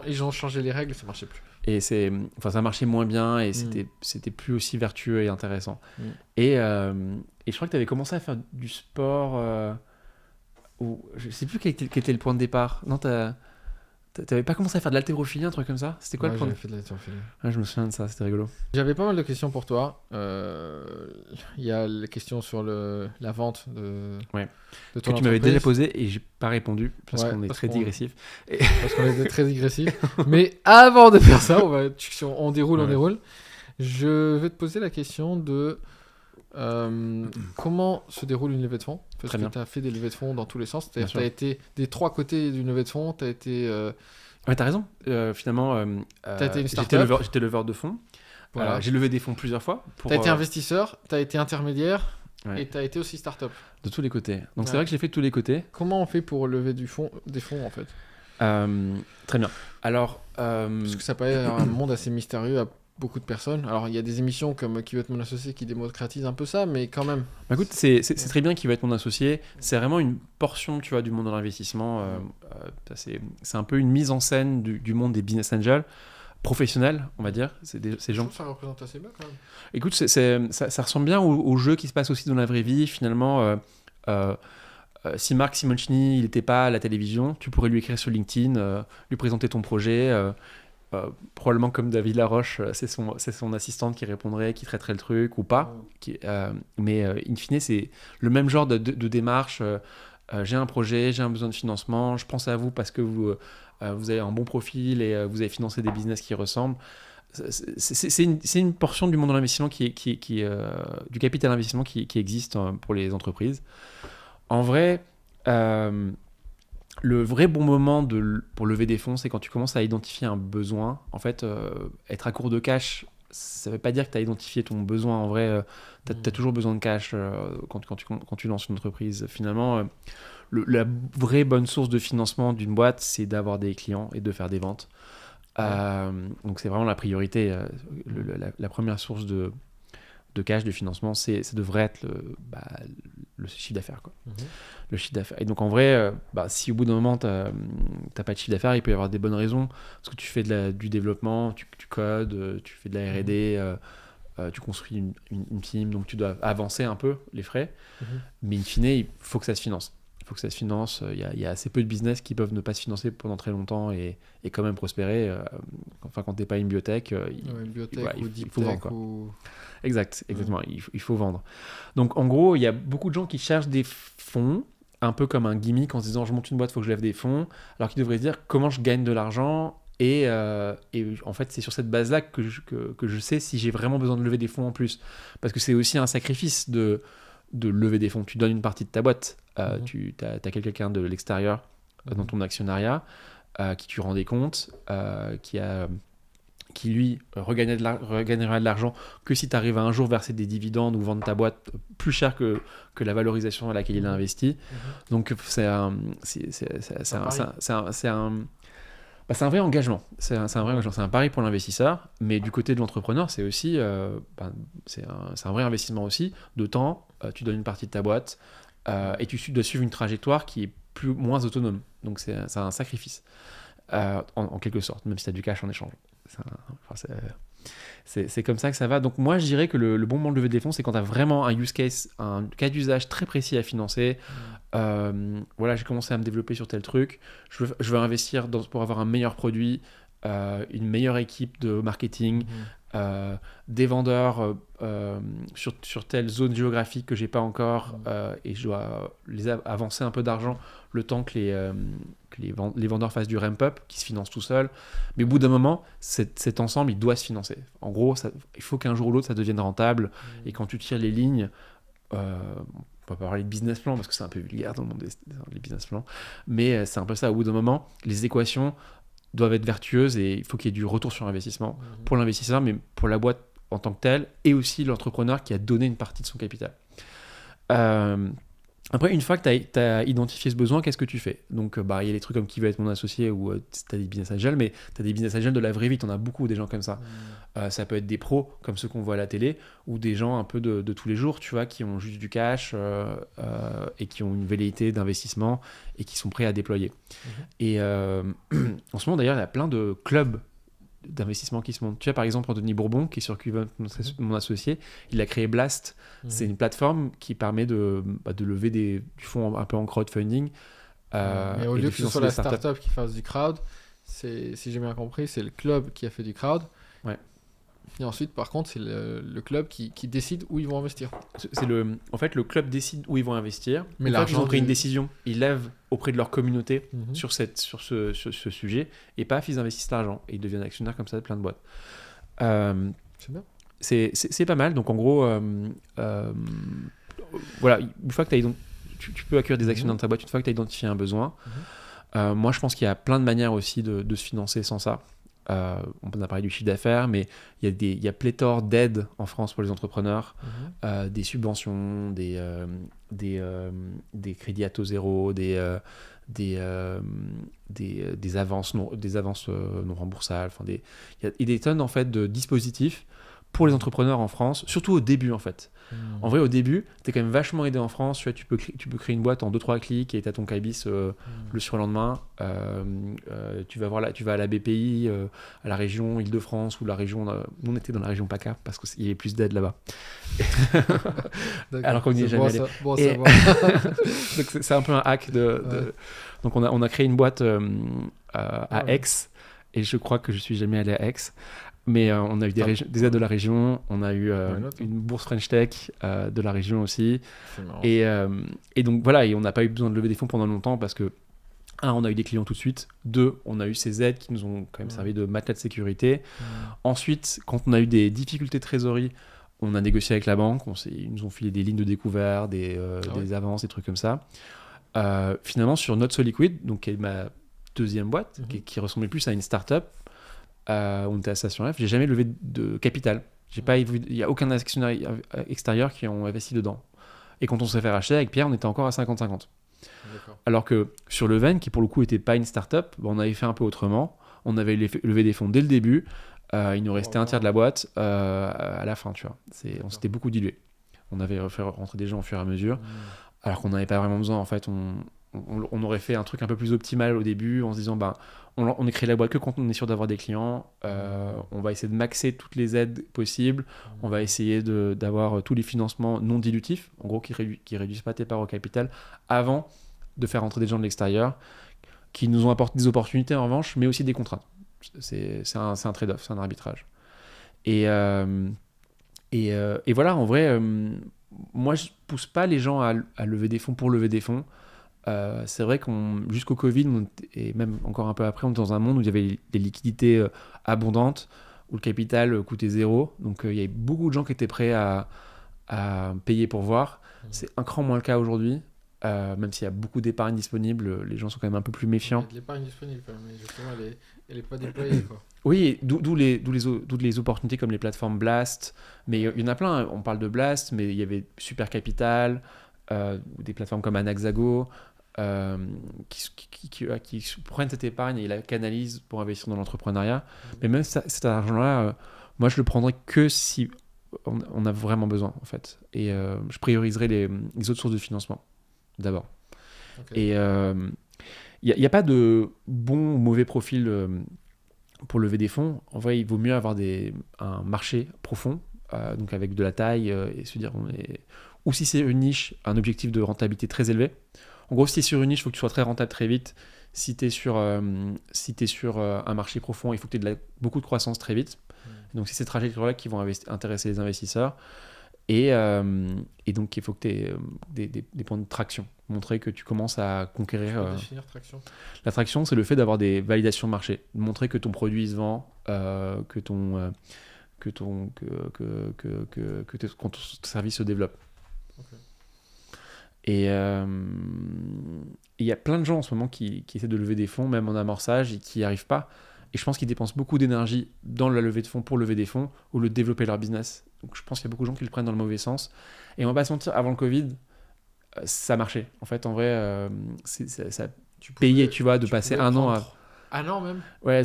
Ils ont changé les règles, ça marchait plus. Et ça marchait moins bien et c'était plus aussi vertueux et intéressant. Et je crois que tu avais commencé à faire du sport... je sais plus quel était le point de départ. Non, t'avais pas commencé à faire de l'haltérophilie, un truc comme ça? C'était quoi le point j'avais fait de l'haltérophilie. Je me souviens de ça, c'était rigolo. J'avais pas mal de questions pour toi. Il y a les questions sur la vente de ton entreprise. Que tu m'avais déjà posé et j'ai pas répondu parce qu'on est très digressif. Parce qu'on était très digressif. Mais avant de faire ça, on déroule. Je vais te poser la question de comment se déroule une levée de fonds, parce que tu as fait des levées de fonds dans tous les sens. Tu as été des 3 côtés d'une levée de fonds. Tu as été t'as raison. Finalement, j'étais leveur de fonds. Voilà. J'ai levé des fonds plusieurs fois. Tu as été investisseur, tu as été intermédiaire et tu as été aussi start-up. De tous les côtés. Donc c'est vrai que j'ai fait de tous les côtés. Comment on fait pour lever des fonds en fait? Très bien. Alors, parce que ça paraît un monde assez mystérieux à beaucoup de personnes. Alors, il y a des émissions comme Qui veut être mon associé qui démocratisent un peu ça, mais quand même. Écoute, c'est très bien Qui veut être mon associé. C'est vraiment une portion, tu vois, du monde de l'investissement. C'est un peu une mise en scène du monde des business angels professionnels, on va dire. C'est ces gens. Ça représente assez bien quand même. Écoute, ça ressemble bien au jeu qui se passe aussi dans la vraie vie. Finalement, Si Marc Simoncini il n'était pas à la télévision, tu pourrais lui écrire sur LinkedIn, lui présenter ton projet. Probablement comme David Laroche, c'est son assistante qui répondrait, qui traiterait le truc ou pas. Mais in fine, c'est le même genre de démarche. J'ai un projet, j'ai un besoin de financement, je pense à vous parce que vous avez un bon profil et vous avez financé des business qui ressemblent. C'est une portion du monde de l'investissement du capital investissement qui existe pour les entreprises. En vrai, le vrai bon moment pour lever des fonds, c'est quand tu commences à identifier un besoin. En fait, être à court de cash, ça ne veut pas dire que tu as identifié ton besoin. En vrai, tu as toujours besoin de cash quand tu lances une entreprise. Finalement, la vraie bonne source de financement d'une boîte, c'est d'avoir des clients et de faire des ventes. Donc c'est vraiment la priorité. La première source de cash, de financement, ça devrait être le chiffre d'affaires, quoi. Le chiffre d'affaires. Et donc en vrai, si au bout d'un moment t'as pas de chiffre d'affaires, il peut y avoir des bonnes raisons, parce que tu fais du développement, tu codes, tu fais de la R&D, tu construis une team, donc tu dois avancer un peu les frais, mais in fine, il faut que ça se finance. Il faut que ça se finance. Il y a assez peu de business qui peuvent ne pas se financer pendant très longtemps et quand même prospérer. Enfin, quand t'es pas une biotech, il faut vendre, quoi. Exactement. Il faut vendre. Donc, en gros, il y a beaucoup de gens qui cherchent des fonds, un peu comme un gimmick, en se disant je monte une boîte, il faut que je lève des fonds, alors qu'ils devraient se dire comment je gagne de l'argent. Et en fait, c'est sur cette base-là que je sais si j'ai vraiment besoin de lever des fonds en plus. Parce que c'est aussi un sacrifice de lever des fonds. Tu donnes une partie de ta boîte. Tu as quelqu'un de l'extérieur dans ton actionnariat qui tu rends des comptes, qui lui regagnera de l'argent que si tu arrives à un jour verser des dividendes ou vendre ta boîte plus cher que la valorisation à laquelle il a investi. Donc c'est un vrai engagement. C'est un pari pour l'investisseur, mais du côté de l'entrepreneur, c'est aussi c'est un vrai investissement aussi de temps. Tu donnes une partie de ta boîte et tu dois suivre une trajectoire qui est moins autonome. Donc c'est un sacrifice en quelque sorte, même si tu as du cash en échange. C'est comme ça que ça va. Donc moi je dirais que le bon moment de lever des fonds, c'est quand tu as vraiment un use case, un cas d'usage très précis à financer. Voilà, j'ai commencé à me développer sur tel truc, je veux investir pour avoir un meilleur produit, une meilleure équipe de marketing, des vendeurs sur telle zone géographique que j'ai pas encore, et je dois avancer un peu d'argent le temps que les vendeurs fassent du ramp-up, qui se financent tout seuls. Mais au bout d'un moment, cet ensemble, il doit se financer. En gros, il faut qu'un jour ou l'autre, ça devienne rentable. Et quand tu tires les lignes, on peut pas parler de business plan, parce que c'est un peu vulgaire dans le monde des business plans, mais c'est un peu ça. Au bout d'un moment, les équations doivent être vertueuses et il faut qu'il y ait du retour sur investissement pour l'investisseur, mais pour la boîte en tant que telle, et aussi l'entrepreneur qui a donné une partie de son capital. Après, une fois que tu as identifié ce besoin, qu'est-ce que tu fais? Donc, il y a des trucs comme qui veut être mon associé, ou tu as des business angels, mais tu as des business angels de la vraie vie, tu en as beaucoup, des gens comme ça. Ça peut être des pros, comme ceux qu'on voit à la télé, ou des gens un peu de tous les jours, tu vois, qui ont juste du cash et qui ont une velléité d'investissement et qui sont prêts à déployer. Et en ce moment, d'ailleurs, il y a plein de clubs d'investissement qui se montent. Tu vois, par exemple, Anthony Bourbon, qui est sur Qvent, mon associé, il a créé Blast. C'est une plateforme qui permet de lever du fonds un peu en crowdfunding. Mais au lieu que ce soit la startup qui fasse du crowd, si j'ai bien compris, c'est le club qui a fait du crowd. Ouais. Et ensuite, par contre, c'est le club qui décide où ils vont investir. En fait, le club décide où ils vont investir. Mais ils ont pris une décision, ils lèvent auprès de leur communauté sur ce sujet, et paf, ils investissent l'argent et ils deviennent actionnaires comme ça de plein de boîtes. C'est bien. C'est pas mal. Donc en gros, voilà, une fois que tu peux accueillir des actionnaires dans ta boîte, une fois que tu as identifié un besoin. Moi, je pense qu'il y a plein de manières aussi de se financer sans ça. On a parlé du chiffre d'affaires, mais il y a pléthore d'aides en France pour les entrepreneurs, des subventions, des crédits à taux zéro, des avances non remboursables. Il y a des tonnes en fait de dispositifs pour les entrepreneurs en France, surtout au début en fait. En vrai, au début, t'es quand même vachement aidé en France. Tu peux créer une boîte en 2-3 clics et t'as ton cabis le surlendemain. Tu vas à la BPI, à la région Île-de-France ou la région. Nous, on était dans la région PACA parce qu'il y avait plus d'aide là-bas. Alors qu'on n'y est jamais allé. Bon, Et... savoir. Donc, c'est un peu un hack de... Donc, on a créé une boîte à Aix et je crois que je suis jamais allé à Aix. Mais on a eu des aides de la région, on a eu une bourse French Tech de la région aussi. Et donc voilà, et on n'a pas eu besoin de lever des fonds pendant longtemps parce que, un, on a eu des clients tout de suite. Deux, on a eu ces aides qui nous ont quand même servi de matelas de sécurité. Ensuite, quand on a eu des difficultés de trésorerie, on a négocié avec la banque. Ils nous ont filé des lignes de découvert, des avances, des trucs comme ça. Finalement, sur Not So Liquid, donc qui est ma deuxième boîte, qui ressemblait plus à une start-up, on était à Station F, j'ai jamais levé de capital. Il n'y a aucun actionnaire extérieur qui ont investi dedans. Et quand on s'est fait racheter avec Pierre, on était encore à 50-50. D'accord. Alors que sur Leven, qui pour le coup n'était pas une start-up, on avait fait un peu autrement. On avait levé des fonds dès le début. Il nous restait un tiers de la boîte à la fin, tu vois. On s'était beaucoup dilué. On avait fait rentrer des gens au fur et à mesure, alors qu'on n'avait pas vraiment besoin. En fait, on aurait fait un truc un peu plus optimal au début en se disant on ne crée la boîte que quand on est sûr d'avoir des clients, on va essayer de maxer toutes les aides possibles, on va essayer d'avoir tous les financements non dilutifs, en gros qui réduisent pas tes parts au capital, avant de faire rentrer des gens de l'extérieur qui nous ont apporté des opportunités en revanche, mais aussi des contraintes. C'est un trade-off, c'est un arbitrage. Et voilà, en vrai, moi je pousse pas les gens à lever des fonds pour lever des fonds. C'est vrai jusqu'au Covid, et même encore un peu après, on était dans un monde où il y avait des liquidités abondantes, où le capital coûtait zéro. Donc il y avait beaucoup de gens qui étaient prêts à payer pour voir. C'est un cran moins le cas aujourd'hui. Même s'il y a beaucoup d'épargne disponible, les gens sont quand même un peu plus méfiants. Il y a de l'épargne disponible quand même, mais justement, elle est pas déployée, quoi. Oui, d'où les opportunités comme les plateformes Blast. Mais il y en a plein, on parle de Blast, mais il y avait Super Capital, des plateformes comme Anaxago, qui prennent cette épargne et la canalisent pour investir dans l'entrepreneuriat. Mais même cet argent-là, moi je le prendrais que si on a vraiment besoin, en fait. Et je prioriserai les autres sources de financement d'abord. Okay. Et il n'y a pas de bon ou mauvais profil pour lever des fonds. En vrai, il vaut mieux avoir un marché profond, donc avec de la taille, et se dire ou si c'est une niche, un objectif de rentabilité très élevé. En gros, si tu es sur une niche, il faut que tu sois très rentable très vite. Si tu es sur un marché profond, il faut que tu aies beaucoup de croissance très vite. Donc, c'est ces trajectoires-là qui vont intéresser les investisseurs. Et donc, il faut que tu aies des points de traction. Montrer que tu commences à conquérir... Tu peux définir traction ? La traction, c'est le fait d'avoir des validations de marché. Montrer que ton produit se vend, que ton service se développe. Okay. Et il y a plein de gens en ce moment qui essaient de lever des fonds, même en amorçage, et qui n'y arrivent pas. Et je pense qu'ils dépensent beaucoup d'énergie dans la levée de fonds pour lever des fonds ou le développer leur business. Donc je pense qu'il y a beaucoup de gens qui le prennent dans le mauvais sens. Et on va pas se mentir, avant le Covid, ça marchait. En fait, en vrai, ça payait, tu vois, de passer un an à... Un an même ? Ouais,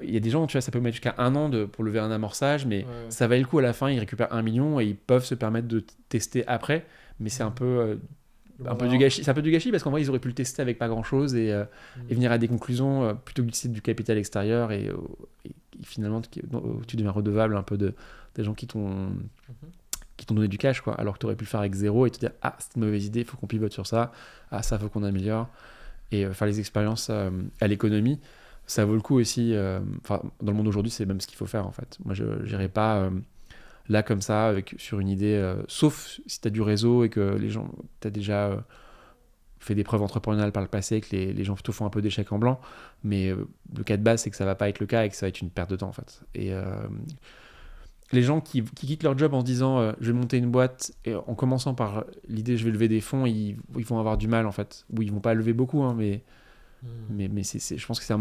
il y a des gens, tu vois, ça peut mettre jusqu'à un an pour lever un amorçage, mais ça valait le coup à la fin, ils récupèrent 1 million et ils peuvent se permettre de tester après. Mais c'est un peu du gâchis. C'est un peu du gâchis parce qu'en vrai, ils auraient pu le tester avec pas grand-chose et venir à des conclusions plutôt que d'utiliser du capital extérieur et finalement, tu deviens redevable un peu des gens qui t'ont donné du cash, quoi. Alors que tu aurais pu le faire avec zéro et te dire « Ah, c'est une mauvaise idée, il faut qu'on pivote sur ça. Ah, ça, faut qu'on améliore. » Et faire les expériences à l'économie, ça vaut le coup aussi. Dans le monde aujourd'hui, c'est même ce qu'il faut faire, en fait. Moi, je n'irai pas... là comme ça sur une idée sauf si tu as du réseau et que les gens tu as déjà fait des preuves entrepreneuriales par le passé et que les gens plutôt font un peu d'échecs en blanc, mais le cas de base c'est que ça va pas être le cas et que ça va être une perte de temps en fait. Et les gens qui quittent leur job en se disant je vais monter une boîte et en commençant par l'idée je vais lever des fonds, ils vont avoir du mal en fait, ou ils vont pas lever beaucoup hein, mais je pense que c'est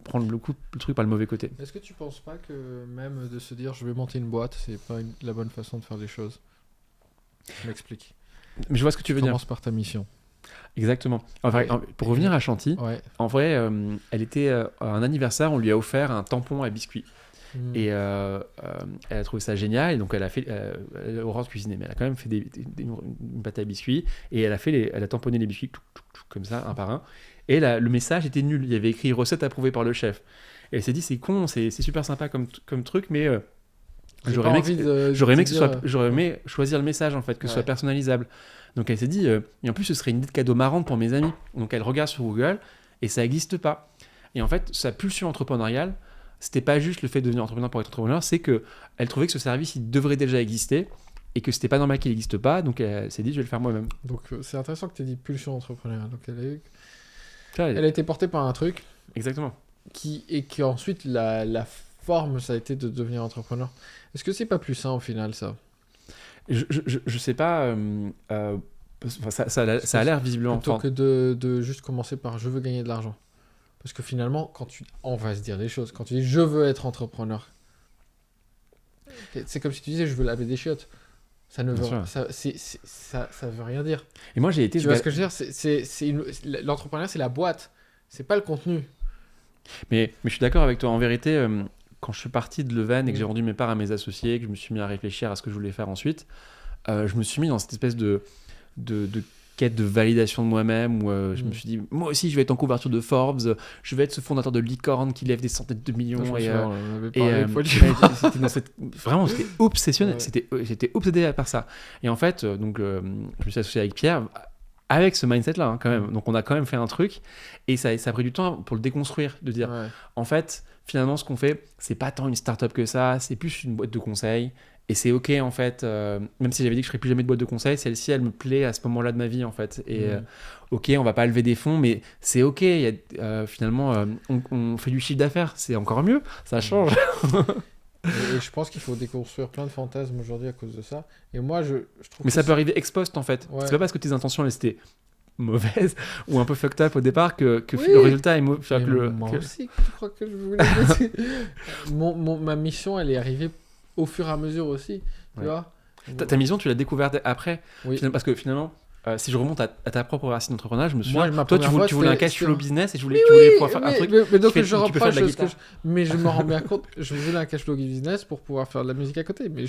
prendre le truc par le mauvais côté. Est-ce que tu penses pas que même de se dire je vais monter une boîte, c'est pas la bonne façon de faire les choses ? Je m'explique. Mais je vois ce que tu veux dire. Commence par ta mission. Exactement. Pour revenir à Chanty, en vrai, elle était à un anniversaire, on lui a offert un tampon à biscuits. Et elle a trouvé ça génial. Et donc, elle a fait. Elle a horreur de cuisiner, mais elle a quand même fait une pâte à biscuits. Et elle a tamponné les biscuits comme ça, un par un. Et le message était nul. Il y avait écrit recette approuvée par le chef. Et elle s'est dit, c'est con, c'est super sympa comme truc, mais j'aurais aimé choisir le message, en fait, que ce soit personnalisable. Donc, elle s'est dit, et en plus, ce serait une idée de cadeau marrante pour mes amis. Donc, elle regarde sur Google et ça n'existe pas. Et en fait, sa pulsion entrepreneuriale, c'était pas juste le fait de devenir entrepreneur pour être entrepreneur, c'est qu'elle trouvait que ce service, il devrait déjà exister et que c'était pas normal qu'il n'existe pas. Donc, elle s'est dit, je vais le faire moi-même. Donc, c'est intéressant que tu aies dit pulsion entrepreneuriale. Donc, elle a été portée par un truc. Exactement. Et qui ensuite, la forme, ça a été de devenir entrepreneur. Est-ce que c'est pas plus sain au final, ça? Je sais pas. Ça a l'air visiblement. Plutôt que de juste commencer par je veux gagner de l'argent. Parce que finalement, on va se dire des choses. Quand tu dis je veux être entrepreneur, c'est comme si tu disais je veux laver des chiottes. Ça ne veut ça veut rien dire. Et moi j'ai été. Tu vois ce que je veux dire? L'entrepreneuriat, c'est la boîte. C'est pas le contenu. Mais je suis d'accord avec toi. En vérité, quand je suis parti de Leuven et que j'ai vendu mes parts à mes associés, que je me suis mis à réfléchir à ce que je voulais faire ensuite, je me suis mis dans cette espèce de quête de validation de moi-même où je me suis dit, moi aussi je vais être en couverture de Forbes, je vais être ce fondateur de licorne qui lève des centaines de millions. Vraiment, j'étais obsessionné. Ouais. J'étais obsédé par ça. Et en fait, donc, je me suis associé avec Pierre avec ce mindset-là, hein, quand même. Donc, on a quand même fait un truc et ça a pris du temps pour le déconstruire, de dire, en fait, finalement, ce qu'on fait, c'est pas tant une start-up que ça, c'est plus une boîte de conseil. Et c'est ok, en fait, même si j'avais dit que je ferais plus jamais de boîte de conseil, celle-ci, elle me plaît à ce moment-là de ma vie, en fait. Et ok, on va pas lever des fonds, mais c'est ok. Finalement, on fait du chiffre d'affaires, c'est encore mieux, ça change. Et je pense qu'il faut déconstruire plein de fantasmes aujourd'hui à cause de ça. Et moi, je trouve mais ça peut arriver ex post, en fait. Ouais. C'est pas parce que tes intentions, elles étaient mauvaises ou un peu fucked up au départ que le résultat est mauvais. Moi aussi, tu crois que je voulais ma mission, elle est arrivée au fur et à mesure aussi, tu vois. Ta mission, tu l'as découverte après. Oui. Parce que finalement, si je remonte à ta propre racine d'entrepreneur, je me souviens, toi, tu voulais un cash flow business et tu voulais pouvoir faire un truc. Mais donc, je reproche mais je me rends bien compte, je voulais un cash flow business pour pouvoir faire de la musique à côté. Mais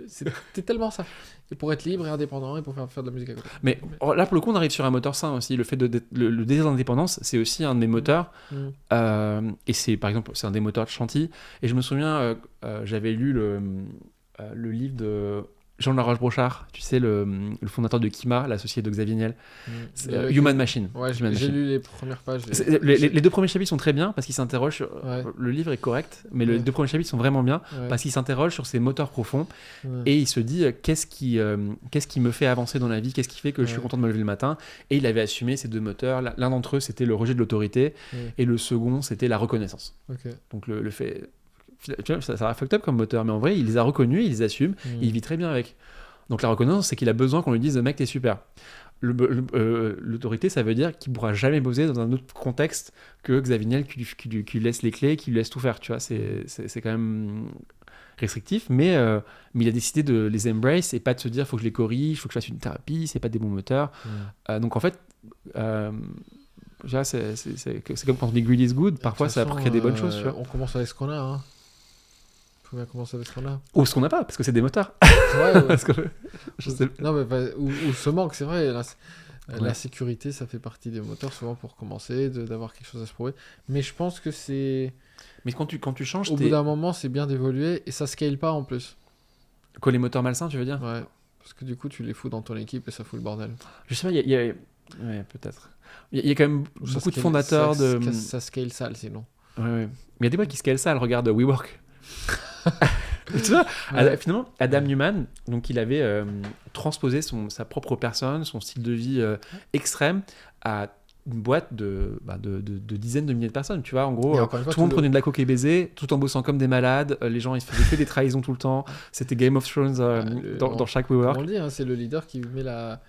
c'était tellement ça. Et pour être libre et indépendant et pour faire de la musique à côté. Mais là, pour le coup, on arrive sur un moteur sain aussi. Le fait le désir d'indépendance, c'est aussi un de mes moteurs. Et c'est, par exemple, c'est un des moteurs de Chantilly. Et je me souviens, j'avais lu le livre de Jean Laroche-Brochard, tu sais, le fondateur de Kima, l'associé de Xavier Niel. Human Machine. Ouais, j'ai lu les premières pages. Les deux premiers chapitres sont très bien parce qu'ils s'interrogent sur... Le livre est correct, mais les deux premiers chapitres sont vraiment bien parce qu'il s'interroge sur ses moteurs profonds et il se dit qu'est-ce qui me fait avancer dans la vie, qu'est-ce qui fait que je suis content de me lever le matin. Et il avait assumé ces deux moteurs. L'un d'entre eux, c'était le rejet de l'autorité et le second, c'était la reconnaissance. Donc le fait... Tu vois, ça a fucked up comme moteur, mais en vrai, il les a reconnus, il les assume, il vit très bien avec. Donc la reconnaissance, c'est qu'il a besoin qu'on lui dise, mec, t'es super. L'autorité, ça veut dire qu'il ne pourra jamais bosser dans un autre contexte que Xavier Niel qui lui laisse les clés, qui lui laisse tout faire. Tu vois, c'est quand même restrictif, mais il a décidé de les embrace et pas de se dire, faut que je les corrige, faut que je fasse une thérapie, c'est pas des bons moteurs. Donc en fait... c'est comme quand on dit greed is good, parfois ça crée des bonnes choses. Tu vois. On commence avec ce qu'on a. Hein. Faut bien commencer avec ce qu'on a. Ou ce qu'on n'a pas, parce que c'est des moteurs. Parce que, je sais... Non, mais ou ce manque, c'est vrai. La sécurité, ça fait partie des moteurs, souvent pour commencer, d'avoir quelque chose à se prouver. Mais je pense que c'est. Mais quand tu changes. Au bout d'un moment, c'est bien d'évoluer et ça scale pas en plus. Quoi, les moteurs malsains, tu veux dire? Ouais. Parce que du coup, tu les fous dans ton équipe et ça fout le bordel. Je sais pas, il y a... Ouais, peut-être. Il y a quand même beaucoup de fondateurs de... Ça scale sale, sinon. Ouais. Mais il y a des boîtes qui scale sale. Regarde WeWork. Tu vois, finalement, Adam Neumann, donc il avait transposé sa propre personne, son style de vie extrême à une boîte de dizaines de milliers de personnes. Tu vois, en gros, tout le monde prenait de la coke et baisait, tout en bossant comme des malades. Les gens, ils faisaient que des trahisons tout le temps. C'était Game of Thrones dans chaque WeWork. On le dit, hein, c'est le leader qui met la...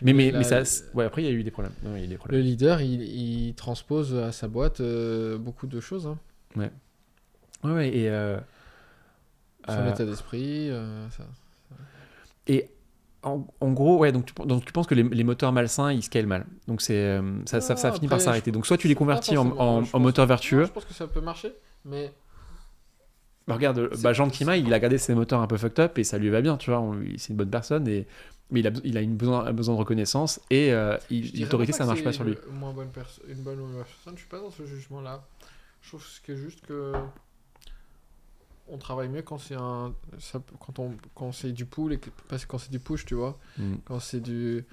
Mais ça, ouais, après il y a eu des problèmes. Non, il y a eu des problèmes. Le leader, il transpose à sa boîte beaucoup de choses. Hein. Ouais, et son état d'esprit. Et en gros, ouais, donc tu penses que les moteurs malsains ils scalent mal. Donc ça finit par s'arrêter. Donc soit tu les convertis en moteurs vertueux. Je pense que ça peut marcher, mais Bah, regarde, Jean Kima, il a gardé ses moteurs un peu fucked up et ça lui va bien, tu vois. C'est une bonne personne, mais il a un besoin de reconnaissance et l'autorité, ça marche pas sur lui. Une bonne ou mauvaise personne, je suis pas dans ce jugement-là. Je trouve que juste que on travaille mieux quand c'est quand c'est du pull et pas quand c'est du push, tu vois. Quand c'est du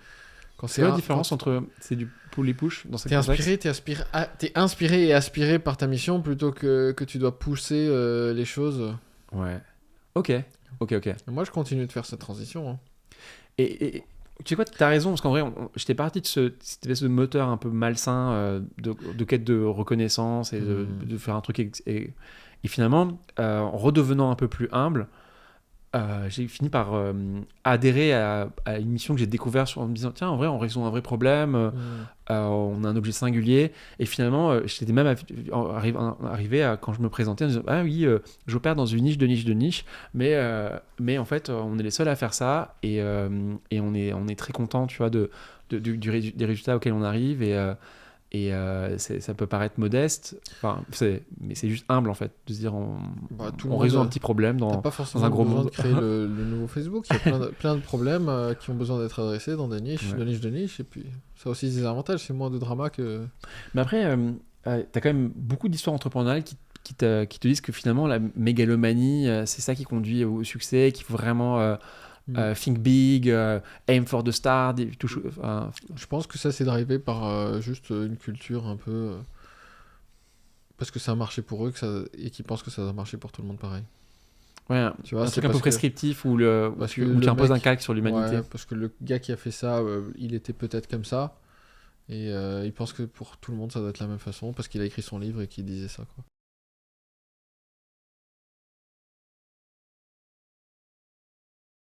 c'est quoi la différence entre c'est du pull et push dans cette contexte? T'es inspiré et aspiré par ta mission plutôt que tu dois pousser les choses. Ouais. Ok. Et moi, je continue de faire cette transition. Hein. Et tu sais quoi, t'as raison, parce qu'en vrai, j'étais parti de cette espèce de moteur un peu malsain de quête de reconnaissance et de faire un truc. Et finalement, en redevenant un peu plus humble, j'ai fini par adhérer à une mission que j'ai découverte en me disant tiens, en vrai, on résout un vrai problème, on a un objet singulier. Et finalement, j'étais même arrivé à, quand je me présentais, en disant ah oui, j'opère dans une niche de niche, mais en fait, on est les seuls à faire ça et on est très content, tu vois, des résultats auxquels on arrive. Ça peut paraître modeste, mais c'est juste humble en fait, de se dire on résout un petit problème dans un gros monde. T'as pas forcément besoin de créer le nouveau Facebook, il y a plein de problèmes qui ont besoin d'être adressés dans des niches, de niches, et puis ça a aussi des avantages, c'est moins de drama que... Mais après, t'as quand même beaucoup d'histoires entrepreneuriales qui te disent que finalement la mégalomanie, c'est ça qui conduit au succès, qu'il faut vraiment... think big, aim for the star, je pense que ça c'est drivé par juste une culture un peu parce que ça a marché pour eux et qu'ils pensent que ça doit marcher pour tout le monde pareil. Ouais, tu vois, un truc un peu prescriptif où tu imposes un calque sur l'humanité. Ouais, parce que le gars qui a fait ça, il était peut-être comme ça et il pense que pour tout le monde ça doit être la même façon parce qu'il a écrit son livre et qu'il disait ça, quoi.